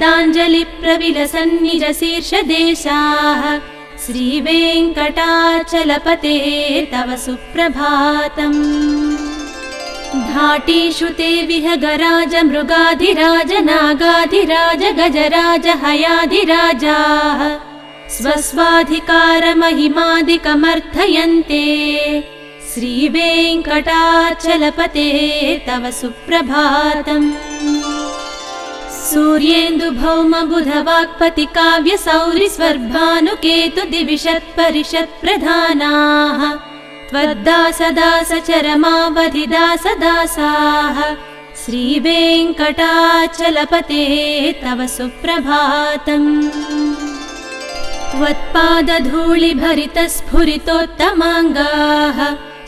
पदाञ्जलिप्रविलसन्निजशीर्षदेशाः श्रीवेङ्कटाचलपते तव सुप्रभातम्। घाटीषु ते विहगराज मृगाधिराज नागाधिराज गजराज हयाधिराजाः स्वस्वाधिकारमहिमादिकमर्थयन्ते श्रीवेङ्कटाचलपते तव सुप्रभातम्। सूर्येन्दुभौमबुधवाक्पति काव्यसौरिस्वर्भानुकेतुदिविषत्परिषत्प्रधानाः त्वद्दासदासचरमावधिदासदासाः श्रीवेङ्कटाचलपते तव सुप्रभातम्। त्वत्पादधूलिभरितस्फुरितोत्तमाङ्गाः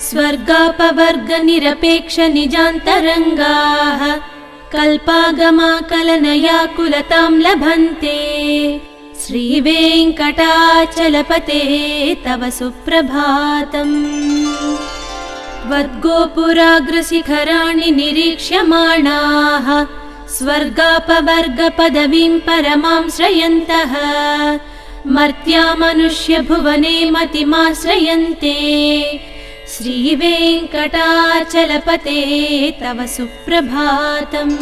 स्वर्गापवर्गनिरपेक्षनिजान्तरङ्गाः कल्पागमाकलनयाकुलतां लभन्ते श्रीवेङ्कटाचलपते तव सुप्रभातम्। त्वद्गोपुराग्रशिखराणि निरीक्ष्यमाणाः स्वर्गापवर्गपदवीं परमां श्रयन्तः मर्त्या मनुष्यभुवने मतिमाश्रयन्ते श्रीवेङ्कटाचलपते तव सुप्रभातम्।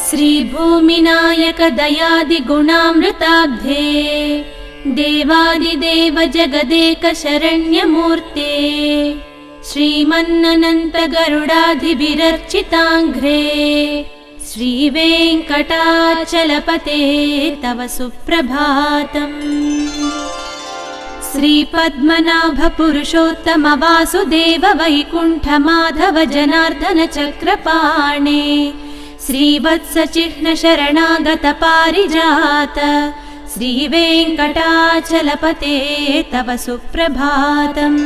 श्रीभूमिनायक दयादिगुणामृताब्धे देवादिदेव जगदेक शरण्यमूर्ते श्रीमन्ननन्त गरुडाधिभिरर्चिताङ्घ्रे श्रीवेङ्कटाचलपते तव सुप्रभातम्। श्रीपद्मनाभपुरुषोत्तम वासुदेव वैकुण्ठमाधव जनार्दन चक्रपाणे श्रीवत्सचिह्न शरणागत पारिजात श्रीवेङ्कटाचलपते तव सुप्रभातम्।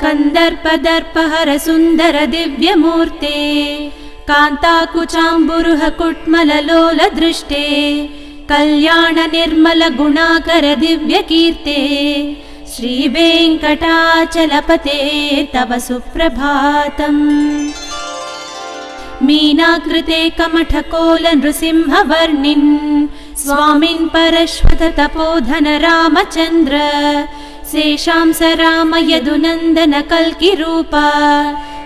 कन्दर्पदर्पहर सुन्दर दिव्यमूर्ते कान्ताकुचाम्बुरुह कुट्मललोल दृष्टे कल्याण निर्मल गुणाकर दिव्यकीर्ते श्रीवेङ्कटाचलपते तव सुप्रभातम्। मीनाकृते कमठकोल नृसिंहवर्णिन् स्वामिन् परश्वत तपोधन रामचन्द्र शेषांस राम यदुनन्दन कल्किरूपा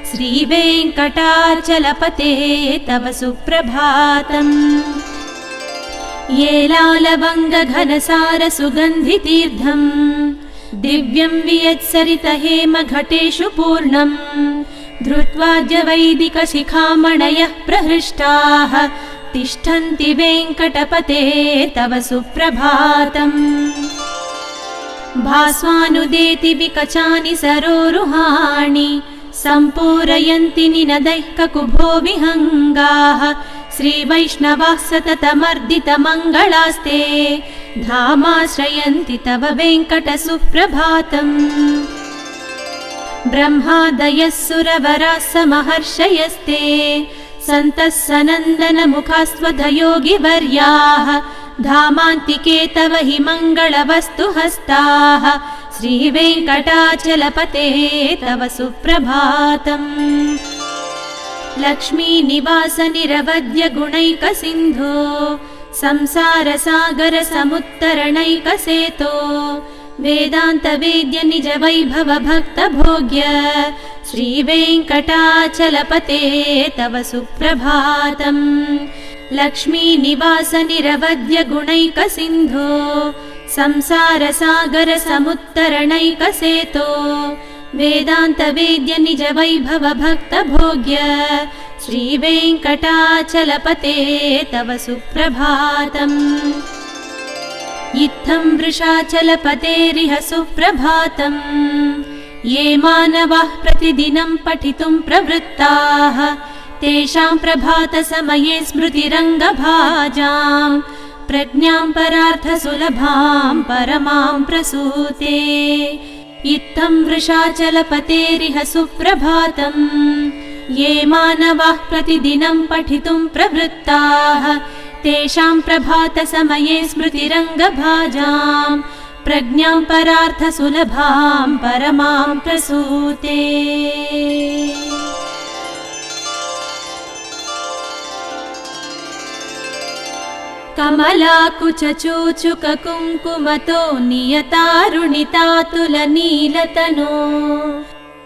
श्रीवेङ्कटाचलपते तव सुप्रभातम्। ये लालवङ्ग घनसार सुगन्धितीर्थम् दिव्यं वियत्सरित हेम घटेषु पूर्णम् धृत्वाद्य वैदिक शिखामणयः प्रहृष्टाः तिष्ठन्ति वेङ्कटपते तव सुप्रभातम्। भास्वानुदेति विकचानि सरोरुहाणि सम्पूरयन्ति निनदैः ककुभो विहङ्गाः श्रीवैष्णवाः सततमर्दितमङ्गलास्ते धामाश्रयन्ति तव वेङ्कट सुप्रभातम्। ब्रह्मादयः सुरवराः समहर्षयस्ते सन्तः सनन्दन मुखास्त्वधयोगिवर्याः धामान्तिके तव हि मङ्गलवस्तु हस्ताः श्रीवेङ्कटाचलपते तव सुप्रभातम्। लक्ष्मीनिवास निरवध्य गुणैक सिन्धो संसार सागर समुत्तरणैकसेतो वेदान्त वेद्य निज वैभव भक्त भोग्य श्रीवेङ्कटाचलपते तव सुप्रभातम्। लक्ष्मीनिवास निरवध्य गुणैक सिन्धो संसार सागर समुत्तरणैकसेतो वेदान्त वेद्य निज वैभव भक्त भोग्य श्रीवेङ्कटाचलपते तव सुप्रभातम्। इत्थं वृषाचलपतेरिह सुप्रभातम्। ये मानवाः प्रतिदिनं पठितुं प्रवृत्ताः तेषां प्रभातसमये स्मृतिरङ्गभाजां प्रज्ञां परार्थसुलभां परमां प्रसूते। इत्थं वृषाचलपतेरिह सुप्रभातम्। ये मानवाः प्रतिदिनं पठितुं प्रवृत्ताः तेषां प्रभातसमये स्मृतिरङ्गभाजां प्रज्ञां परार्थसुलभां परमां प्रसूते। कमलाकुचूचुककुङ्कुमतो नियतारुणितातुलनीलतनो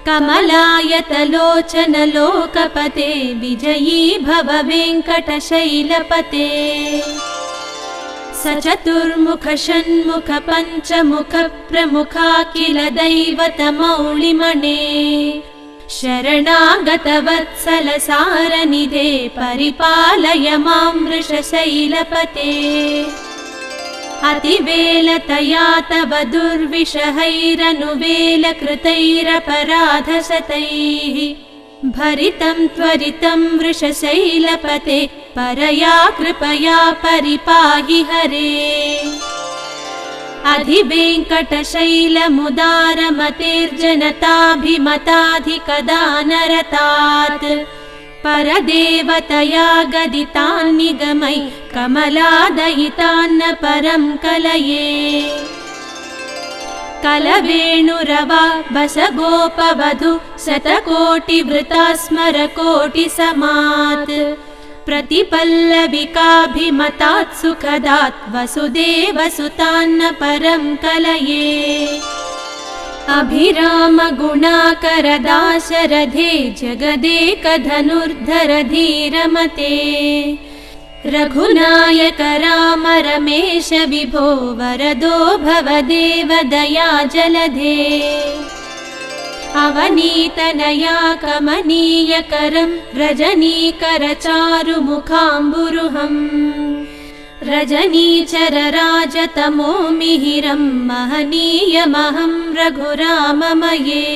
कमलायतलोचनलोकपते विजयी भव वेङ्कटशैलपते सचतुर्मुख षण्मुख पञ्चमुख प्रमुखाखिल दैवतमौलिमणे शरणागतवत्सल सारनिधे परिपालय मां वृषशैलपते अतिवेलतया तव दुर्विषहैरनुवेलकृतैरपराधशतैः भरितं त्वरितं वृषशैलपते परया कृपया परिपाहि हरे अधिवेङ्कटशैलमुदारमतेर्जनताभिमताधिकदानरतात् परदेवतया गदितान्निगमै कमलादयितान्न परं कलये कलवेणुरवा बसगोपवधू शतकोटिवृता स्मरकोटिसमात् प्रतिपल्लविकाभिमतात् सुखदात् वसुदेवसुतान्न परं कलये अभिराम गुणाकर दाशरथे जगदेकधनुर्धर धीरमते रघुनायक राम रमेश विभो वरदो भवदेव दया जलधे अवनीतनया कमनीयकरं रजनीकर चारुमुखाम्बुरुहम् रजनीचर राजतमो मिहिरं महनीयमहं रघुराममये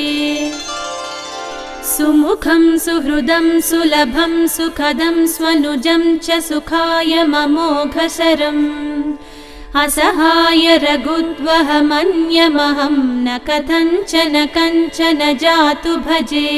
सुमुखं सुहृदं सुलभं सुखदं स्वनुजं च सुखाय ममोघशरम् असहाय रघुद्वहमन्यमहं न कथञ्चन कञ्चन जातु भजे।